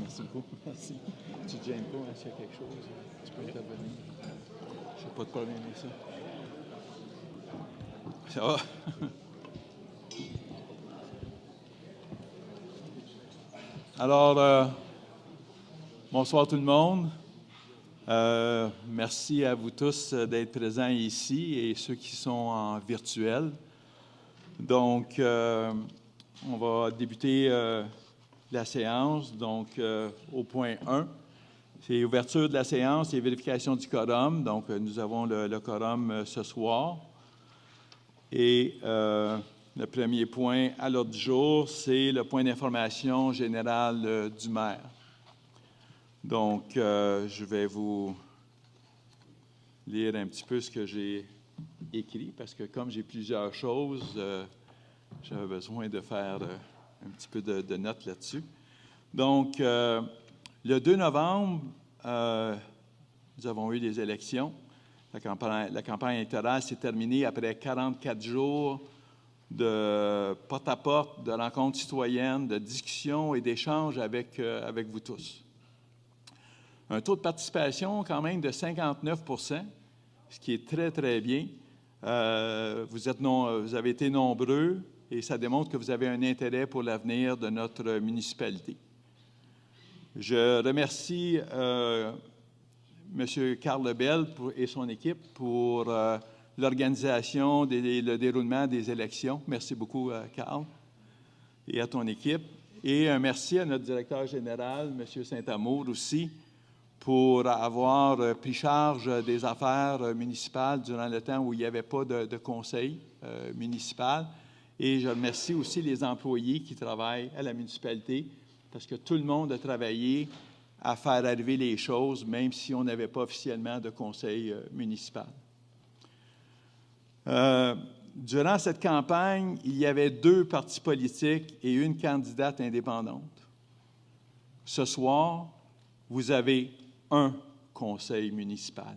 Merci beaucoup. Merci. Tu te gênes pas, hein, s'il y a quelque chose, tu peux intervenir. Je n'ai pas de problème avec ça. Ça va? Alors, bonsoir tout le monde. Merci à vous tous d'être présents ici et ceux qui sont en virtuel. Donc, on va débuter la séance. Donc, au point 1, c'est ouverture de la séance et vérification du quorum. Donc, nous avons le quorum ce soir. Et le premier point à l'ordre du jour, c'est le point d'information générale du maire. Donc, je vais vous lire un petit peu ce que j'ai écrit, parce que comme j'ai plusieurs choses, j'avais besoin de faire un petit peu de notes là-dessus. Donc, le 2 novembre, nous avons eu des élections. La campagne électorale s'est terminée après 44 jours de porte-à-porte, de rencontres citoyennes, de discussions et d'échanges avec vous tous. Un taux de participation quand même de 59 %, ce qui est très, très bien. Vous avez été nombreux et ça démontre que vous avez un intérêt pour l'avenir de notre municipalité. Je remercie M. Carl Lebel et son équipe pour l'organisation, le déroulement des élections. Merci beaucoup, Carl, et à ton équipe. Et un merci à notre directeur général, M. Saint-Amour aussi, pour avoir pris charge des affaires municipales durant le temps où il n'y avait pas de conseil municipal. Et je remercie aussi les employés qui travaillent à la municipalité, parce que tout le monde a travaillé à faire arriver les choses, même si on n'avait pas officiellement de conseil municipal. Durant cette campagne, il y avait 2 partis politiques et une candidate indépendante. Ce soir, vous avez un conseil municipal.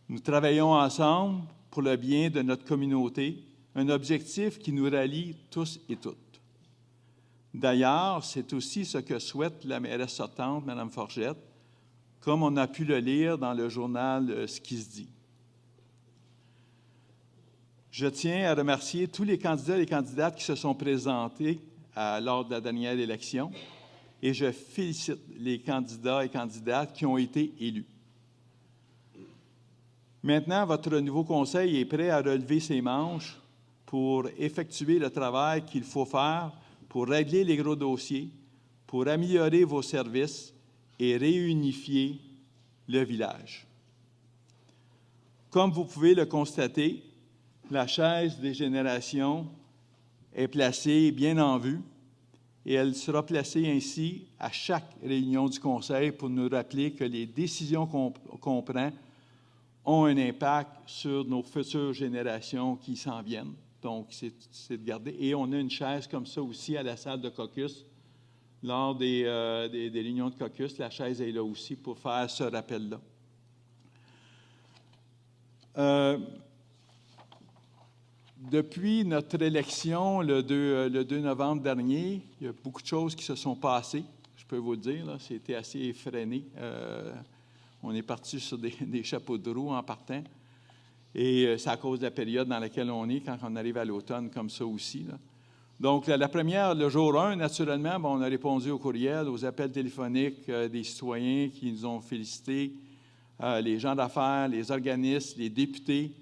Nous travaillons ensemble pour le bien de notre communauté, un objectif qui nous rallie tous et toutes. D'ailleurs, c'est aussi ce que souhaite la mairesse sortante, Mme Forgette, comme on a pu le lire dans le journal Ce qui se dit. Je tiens à remercier tous les candidats et candidates qui se sont présentés lors de la dernière élection et je félicite les candidats et candidates qui ont été élus. Maintenant, votre nouveau conseil est prêt à relever ses manches pour effectuer le travail qu'il faut faire pour régler les gros dossiers, pour améliorer vos services et réunifier le village. Comme vous pouvez le constater, la chaise des générations est placée bien en vue et elle sera placée ainsi à chaque réunion du conseil pour nous rappeler que les décisions qu'on prend ont un impact sur nos futures générations qui s'en viennent. Donc, c'est de garder. Et on a une chaise comme ça aussi à la salle de caucus. Lors des réunions de caucus, la chaise est là aussi pour faire ce rappel-là. Depuis notre élection, le 2 novembre dernier, il y a beaucoup de choses qui se sont passées. Je peux vous le dire, là, c'était assez effréné. On est parti sur des chapeaux de roue en partant. Et c'est à cause de la période dans laquelle on est, quand on arrive à l'automne, comme ça aussi, là. Donc, la première, le jour 1, naturellement, on a répondu aux courriels, aux appels téléphoniques des citoyens qui nous ont félicités, les gens d'affaires, les organismes, les députés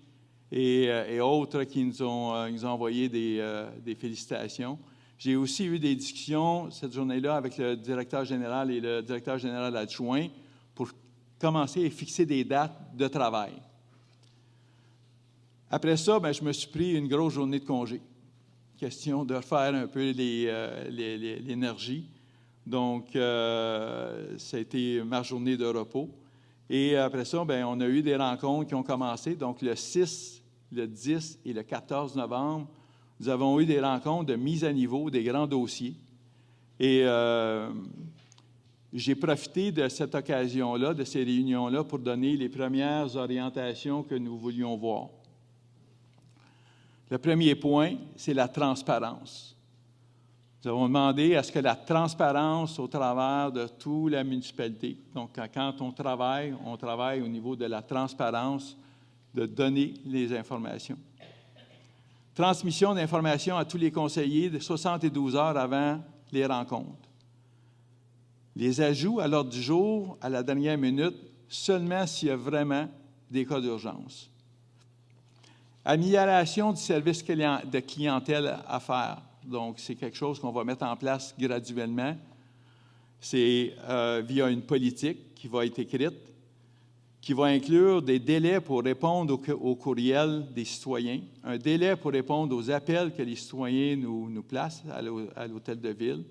et autres qui nous ont envoyé des félicitations. J'ai aussi eu des discussions cette journée-là avec le directeur général et le directeur général adjoint pour commencer à fixer des dates de travail. Après ça, je me suis pris une grosse journée de congé. Question de refaire un peu l'énergie. Donc, ça a été ma journée de repos. Et après ça, on a eu des rencontres qui ont commencé. Donc, le 6, le 10 et le 14 novembre, nous avons eu des rencontres de mise à niveau des grands dossiers. Et j'ai profité de cette occasion-là, de ces réunions-là, pour donner les premières orientations que nous voulions voir. Le premier point, c'est la transparence. Nous avons demandé à ce que la transparence au travers de toute la municipalité. Donc, quand on travaille au niveau de la transparence, de donner les informations. Transmission d'informations à tous les conseillers de 72 heures avant les rencontres. Les ajouts à l'ordre du jour, à la dernière minute, seulement s'il y a vraiment des cas d'urgence. Amélioration du service de clientèle à faire. Donc, c'est quelque chose qu'on va mettre en place graduellement. C'est via une politique qui va être écrite, qui va inclure des délais pour répondre aux courriels des citoyens, un délai pour répondre aux appels que les citoyens nous placent à l'hôtel de ville,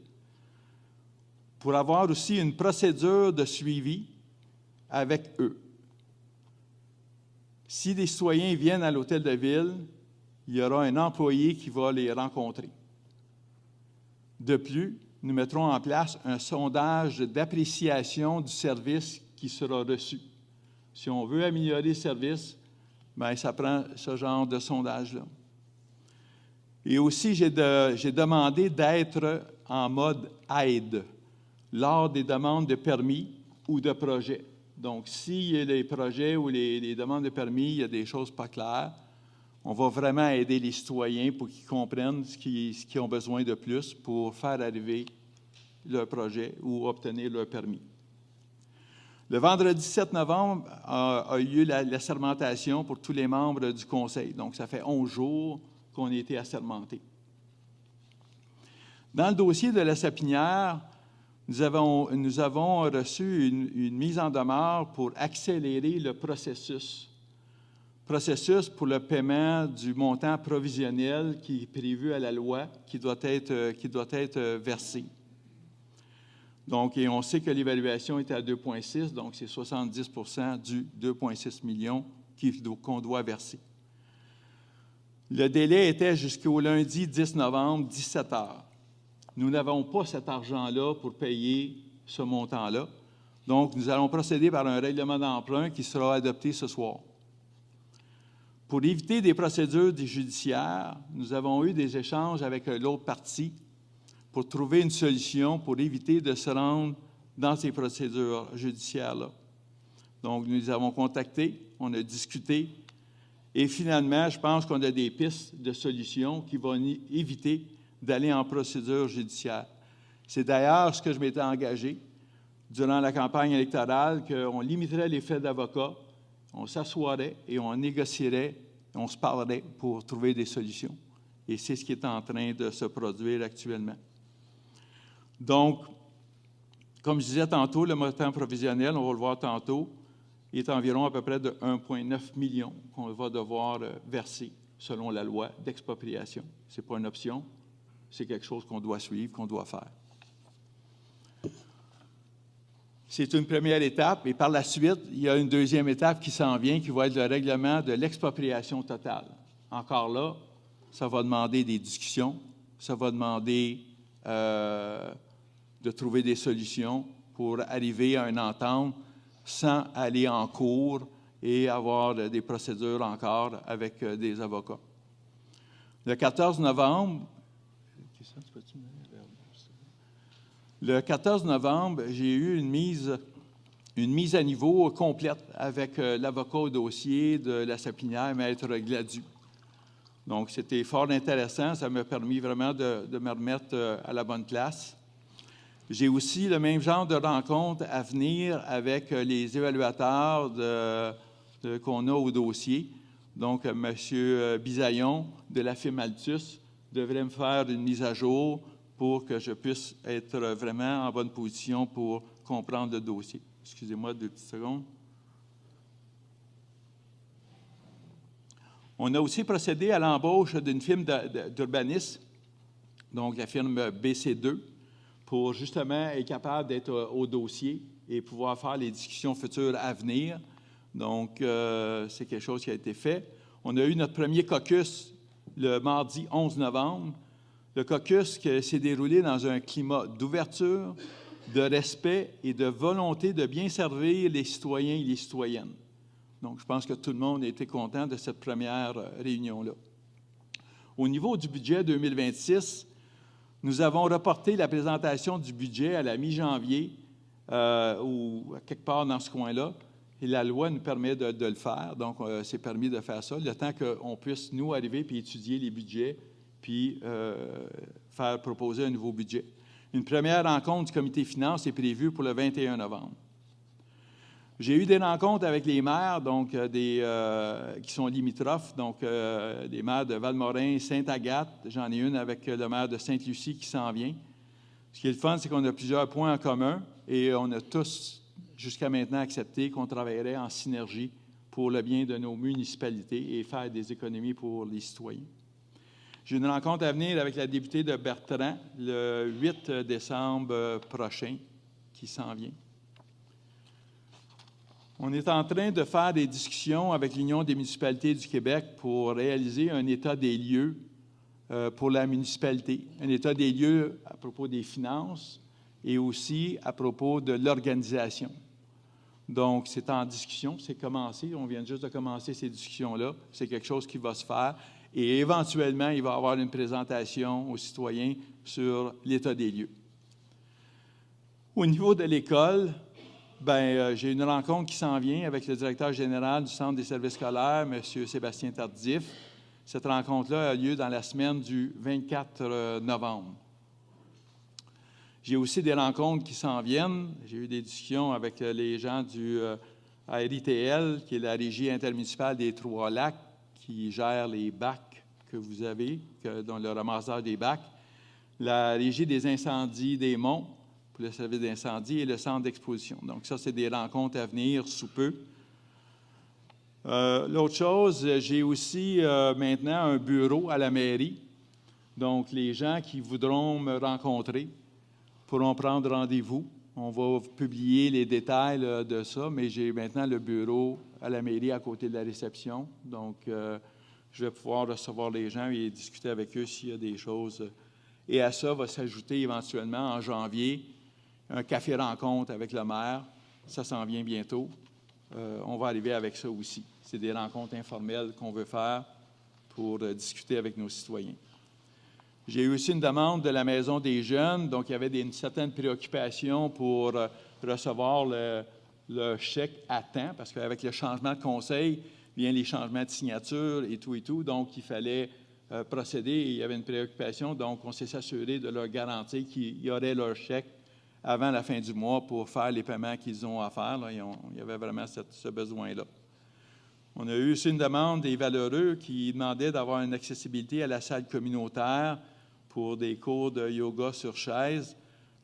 pour avoir aussi une procédure de suivi avec eux. Si des citoyens viennent à l'hôtel de ville, il y aura un employé qui va les rencontrer. De plus, nous mettrons en place un sondage d'appréciation du service qui sera reçu. Si on veut améliorer le service, bien, ça prend ce genre de sondage-là. Et aussi, j'ai demandé d'être en mode aide lors des demandes de permis ou de projets. Donc, s'il y a des projets ou les demandes de permis, il y a des choses pas claires, on va vraiment aider les citoyens pour qu'ils comprennent ce qu'ils ont besoin de plus pour faire arriver leur projet ou obtenir leur permis. Le vendredi 7 novembre a eu lieu la sermentation pour tous les membres du conseil. Donc, ça fait 11 jours qu'on a été assermentés. Dans le dossier de la Sapinière, nous avons reçu une mise en demeure pour accélérer le processus. Processus pour le paiement du montant provisionnel qui est prévu à la loi, qui doit être versé. Donc, et on sait que l'évaluation était à 2,6, donc c'est 70 du 2,6 millions qu'on doit verser. Le délai était jusqu'au lundi 10 novembre, 17 heures. Nous n'avons pas cet argent-là pour payer ce montant-là. Donc, nous allons procéder par un règlement d'emprunt qui sera adopté ce soir. Pour éviter des procédures judiciaires, nous avons eu des échanges avec l'autre partie pour trouver une solution pour éviter de se rendre dans ces procédures judiciaires-là. Donc, nous les avons contactés, on a discuté, et finalement, je pense qu'on a des pistes de solutions qui vont éviter d'aller en procédure judiciaire. C'est d'ailleurs ce que je m'étais engagé durant la campagne électorale, qu'on limiterait les frais d'avocat, on s'assoirait et on négocierait, on se parlerait pour trouver des solutions. Et c'est ce qui est en train de se produire actuellement. Donc, comme je disais tantôt, le montant provisionnel, on va le voir tantôt, est environ à peu près de 1,9 million qu'on va devoir verser selon la loi d'expropriation. Ce n'est pas une option, c'est quelque chose qu'on doit suivre, qu'on doit faire. C'est une première étape, et par la suite, il y a une deuxième étape qui s'en vient, qui va être le règlement de l'expropriation totale. Encore là, ça va demander des discussions, ça va demander de trouver des solutions pour arriver à une entente sans aller en cours et avoir des procédures encore avec des avocats. Le 14 novembre, j'ai eu une mise à niveau complète avec l'avocat au dossier de la Sapinière, Maître Gladu. Donc, c'était fort intéressant. Ça m'a permis vraiment de me remettre à la bonne place. J'ai aussi le même genre de rencontre à venir avec les évaluateurs qu'on a au dossier. Donc, M. Bisaillon de la FIMALTUS devrait me faire une mise à jour pour que je puisse être vraiment en bonne position pour comprendre le dossier. Excusez-moi 2 petites secondes. On a aussi procédé à l'embauche d'une firme d'urbanisme, donc la firme BC2, pour justement être capable d'être au dossier et pouvoir faire les discussions futures à venir. Donc, c'est quelque chose qui a été fait. On a eu notre premier caucus le mardi 11 novembre. Le caucus qui s'est déroulé dans un climat d'ouverture, de respect et de volonté de bien servir les citoyens et les citoyennes. Donc, je pense que tout le monde a été content de cette première réunion-là. Au niveau du budget 2026, Nous avons reporté la présentation du budget à la mi-janvier ou à quelque part dans ce coin-là. Et la loi nous permet de le faire. Donc, c'est permis de faire ça, le temps qu'on puisse, nous, arriver puis étudier les budgets puis faire proposer un nouveau budget. Une première rencontre du comité finances est prévue pour le 21 novembre. J'ai eu des rencontres avec les maires, donc qui sont limitrophes, donc des maires de Valmorin, Sainte-Agathe. J'en ai une avec le maire de Sainte-Lucie qui s'en vient. Ce qui est le fun, c'est qu'on a plusieurs points en commun et on a tous, jusqu'à maintenant, accepté qu'on travaillerait en synergie pour le bien de nos municipalités et faire des économies pour les citoyens. J'ai une rencontre à venir avec la députée de Bertrand le 8 décembre prochain qui s'en vient. On est en train de faire des discussions avec l'Union des municipalités du Québec pour réaliser un état des lieux pour la municipalité. Un état des lieux à propos des finances et aussi à propos de l'organisation. Donc, c'est en discussion, c'est commencé. On vient juste de commencer ces discussions-là. C'est quelque chose qui va se faire. Et éventuellement, il va y avoir une présentation aux citoyens sur l'état des lieux. Au niveau de l'école, j'ai une rencontre qui s'en vient avec le directeur général du Centre des services scolaires, M. Sébastien Tardif. Cette rencontre-là a lieu dans la semaine du 24 novembre. J'ai aussi des rencontres qui s'en viennent. J'ai eu des discussions avec les gens du RITL, qui est la Régie intermunicipale des Trois-Lacs, qui gère les bacs que vous avez, dont le ramassage des bacs, la Régie des incendies des monts, pour le service d'incendie, et le centre d'exposition. Donc, ça, c'est des rencontres à venir sous peu. L'autre chose, j'ai aussi maintenant un bureau à la mairie. Donc, les gens qui voudront me rencontrer pourront prendre rendez-vous. On va publier les détails de ça, mais j'ai maintenant le bureau à la mairie à côté de la réception. Donc, je vais pouvoir recevoir les gens et discuter avec eux s'il y a des choses. Et à ça va s'ajouter éventuellement en janvier un café-rencontre avec le maire. Ça s'en vient bientôt. On va arriver avec ça aussi. C'est des rencontres informelles qu'on veut faire pour discuter avec nos citoyens. J'ai eu aussi une demande de la Maison des jeunes, donc il y avait une certaine préoccupation pour recevoir le chèque à temps, parce qu'avec le changement de conseil, vient les changements de signature et tout, donc il fallait procéder et il y avait une préoccupation, donc on s'est assuré de leur garantir qu'il y aurait leur chèque avant la fin du mois pour faire les paiements qu'ils ont à faire. Là, il y avait vraiment ce besoin-là. On a eu aussi une demande des valeureux qui demandaient d'avoir une accessibilité à la salle communautaire pour des cours de yoga sur chaise.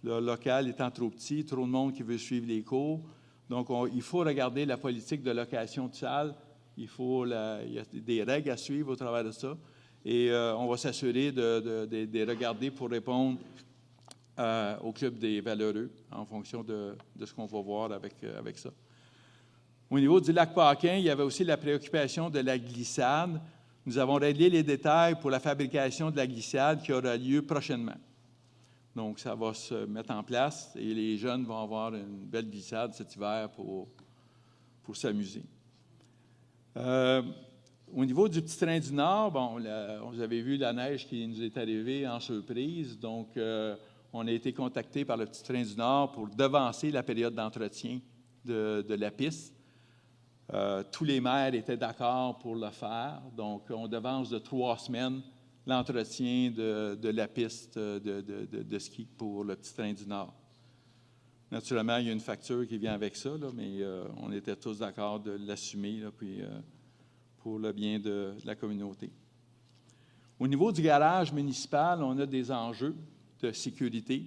Le local étant trop petit, trop de monde qui veut suivre les cours. Donc, il faut regarder la politique de location de salle. Il y a des règles à suivre au travers de ça. Et on va s'assurer de regarder pour répondre au Club des valeureux en fonction de ce qu'on va voir avec ça. Au niveau du lac Paquin, il y avait aussi la préoccupation de la glissade. Nous avons réglé les détails pour la fabrication de la glissade qui aura lieu prochainement. Donc, ça va se mettre en place et les jeunes vont avoir une belle glissade cet hiver pour s'amuser. Au niveau du Petit Train du Nord, vous avez vu la neige qui nous est arrivée en surprise. Donc, on a été contacté par le Petit Train du Nord pour devancer la période d'entretien de la piste. Tous les maires étaient d'accord pour le faire. Donc, on devance de 3 semaines l'entretien de la piste de ski pour le Petit Train du Nord. Naturellement, il y a une facture qui vient avec ça, là, mais on était tous d'accord de l'assumer pour le bien de la communauté. Au niveau du garage municipal, on a des enjeux de sécurité.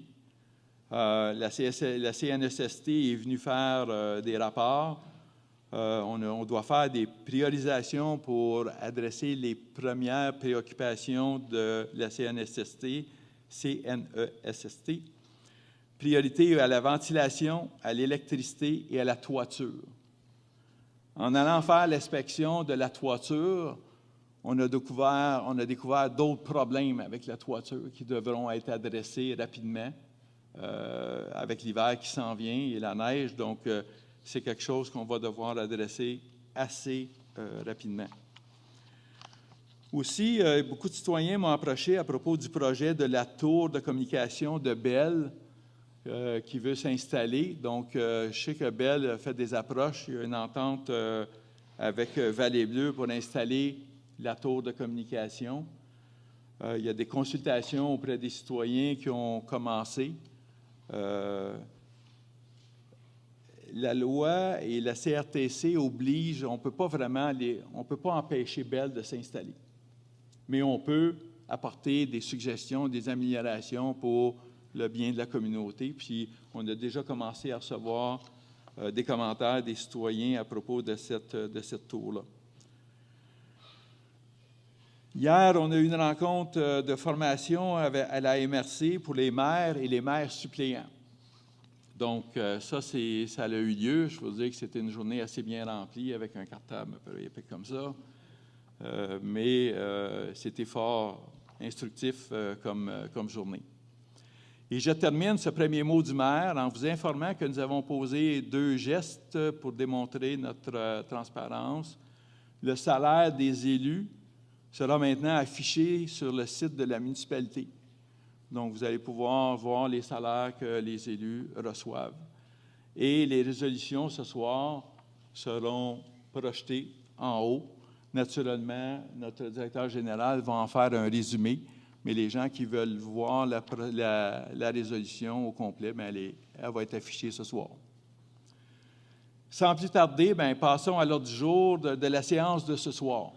La CNESST est venue faire des rapports. On doit faire des priorisations pour adresser les premières préoccupations de la CNESST. Priorité à la ventilation, à l'électricité et à la toiture. En allant faire l'inspection de la toiture, on a découvert d'autres problèmes avec la toiture qui devront être adressés rapidement avec l'hiver qui s'en vient et la neige. Donc, c'est quelque chose qu'on va devoir adresser assez rapidement. Aussi, beaucoup de citoyens m'ont approché à propos du projet de la tour de communication de Bell qui veut s'installer. Donc, je sais que Bell a fait des approches. Il y a une entente avec Vallée Bleue pour installer la tour de communication. Il y a des consultations auprès des citoyens qui ont commencé. La loi et la CRTC obligent, on ne peut pas empêcher Bell de s'installer. Mais on peut apporter des suggestions, des améliorations pour le bien de la communauté. Puis, on a déjà commencé à recevoir des commentaires des citoyens à propos de cette tour-là. Hier, on a eu une rencontre de formation à la MRC pour les maires et les maires suppléants. Donc, ça a eu lieu. Je veux dire que c'était une journée assez bien remplie avec un cartable un peu épais comme ça. Mais c'était fort instructif comme journée. Et je termine ce premier mot du maire en vous informant que nous avons posé 2 gestes pour démontrer notre transparence. Le salaire des élus sera maintenant affiché sur le site de la municipalité. Donc, vous allez pouvoir voir les salaires que les élus reçoivent. Et les résolutions ce soir seront projetées en haut. Naturellement, notre directeur général va en faire un résumé, mais les gens qui veulent voir la résolution au complet, bien, elle va être affichée ce soir. Sans plus tarder, bien, passons à l'ordre du jour de la séance de ce soir.